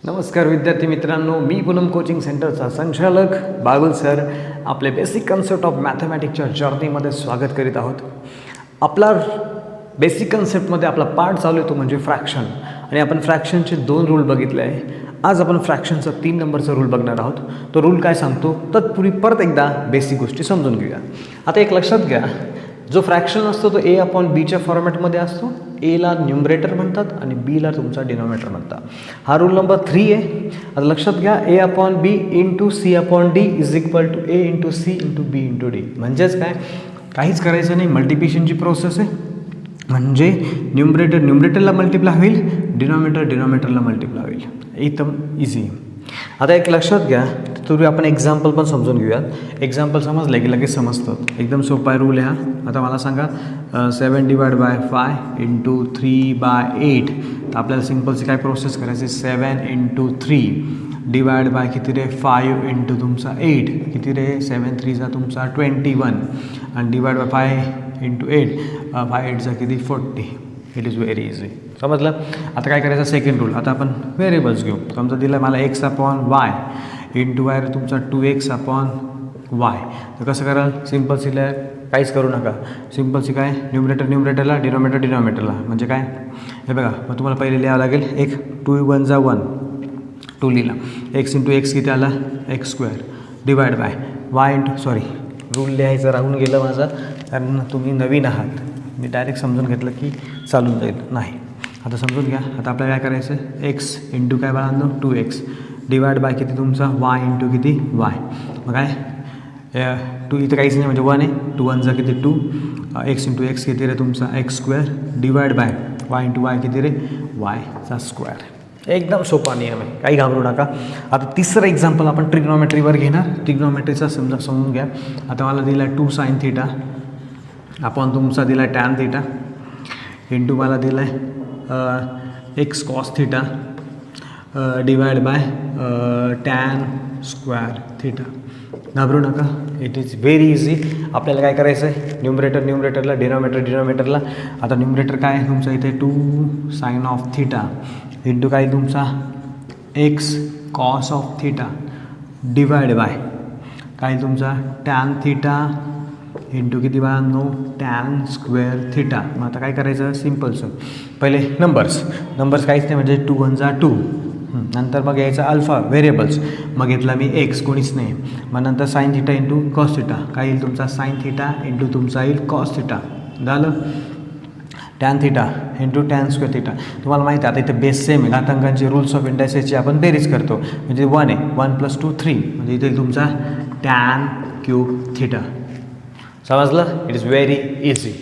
नमस्कार विद्यार्थी मित्रांनो, मी पूनम कोचिंग सेंटरचा संचालक बागुल सर आपले बेसिक कन्सेप्ट ऑफ मॅथमॅटिक्सच्या जर्नीमध्ये स्वागत करीत आहोत. आपला बेसिक कन्सेप्टमध्ये आपला पार्ट चालू आहे तो म्हणजे फ्रॅक्शन, आणि आपण फ्रॅक्शनचे 2 रूल बघितले आहे. आज आपण फ्रॅक्शनचा 3 नंबरचा रूल बघणार आहोत. तो रूल काय सांगतो तत्पूर्वी परत एकदा बेसिक गोष्टी समजून घेऊया. आता एक लक्षात घ्या, जो फ्रॅक्शन असतो तो A/Bच्या फॉर्मॅटमध्ये असतो. एला न्यूमरेटर म्हणतात आणि बीला तुमचा डिनॉमिनेटर म्हणतात. हा रूल नंबर 3 आहे. आता लक्षात घ्या, A/B into C/D is equal to A into C into B into D. म्हणजेच काय, काहीच करायचं नाही, मल्टिप्लिकेशनची प्रोसेस आहे. म्हणजे न्यूमरेटरला मल्टिप्लाय होईल, डिनॉमिनेटरला मल्टिप्लाय होईल. एकदम इझी. आता एक लक्षात घ्या, तरी आपण एक्झाम्पल पण समजून घेऊयात. एक्झाम्पल समजलं की लगेच समजतं. एकदम सोपा रूल आहे हा. आता मला सांगा 7/5 इंटू 3/8. तर आपल्याला सिम्पलची काय प्रोसेस करायची, 7 इंटू 3 डिवाइड बाय किती रे 5 इंटू तुमचा 8 किती रे 7 3 तुमचा 21 आणि डिवाइड बाय 5 इंटू 8 5 8 किती 40. It is very easy. समजलं. आता काय करायचं, सेकंड रूल. आता आपण व्हेरिएबल्स घेऊ. समजा दिलं मला x/y इंटू वाय तुमचा 2x/y. तर कसं कराल, सिम्पलसीला काहीच करू नका. सिम्पलसी काय, न्यूमरेटरला डिनॉमिनेटरला. म्हणजे काय, हे बघा, मग तुम्हाला पहिले लिहावं लागेल. 2 1 × 1 2 लिहिला. x इंटू x किती आला x² divide by y into rule लिहायचं राहून गेलं माझं, कारण तुम्ही नवीन आहात. मी डायरेक्ट समजून घेतलं की चालून जाईल. नाही, आता समजून घ्या. आता आपल्याला काय करायचं आहे, x इंटू काय बाळांनो 2x डिवाइड बाय किती तुमचा y इंटू किती y. मग काय 2 इथं काहीच नाही, म्हणजे 1 आहे. 2 1 किती 2 x इंटू x किती रे तुमचा x² divide by y into y किती रे y². एकदम सोपा नियम आहे, काही घाबरू नका. आता तिसरं एक्झाम्पल आपण ट्रिग्नॉमेट्रीवर घेणार. ट्रिग्नॉमेट्रीचा समजून घ्या. आता मला दिला 2 sin θ आपण तुमचा दिला आहे tan θ इंटू मला दिला आहे x cos θ divide by tan²θ. घाबरू नका, इट इज व्हेरी इझी. आपल्याला काय करायचं आहे, न्यूमरेटरला डिनॉमिनेटरला. आता न्यूमरेटर काय आहे तुमचा इथे 2 sin θ इंटू काय तुमचा x cos θ डिवाइड बाय काय तुमचा tan θ इंटू किती बघा tan²θ. मग आता काय करायचं, सिम्पलचं पहिले नंबर्स काहीच नाही, म्हणजे 2 1 × 2. नंतर मग यायचा अल्फा व्हेरिएबल्स. मग घेतला मी x, कोणीच नाही. मग नंतर sin θ इंटू cos θ काय येईल तुमचा sin θ इंटू तुमचा येईल cos θ. झालं. tan θ into tan²θ. तुम्हाला माहिती आहे आता इथे बेस सेम आहे. घातांकांचे रूल्स ऑफ इंडायसेसची आपण बेरीज करतो. म्हणजे 1 आहे, 1 + 2 3. म्हणजे इथे तुमचा tan³ θ. समजलं. It is very easy.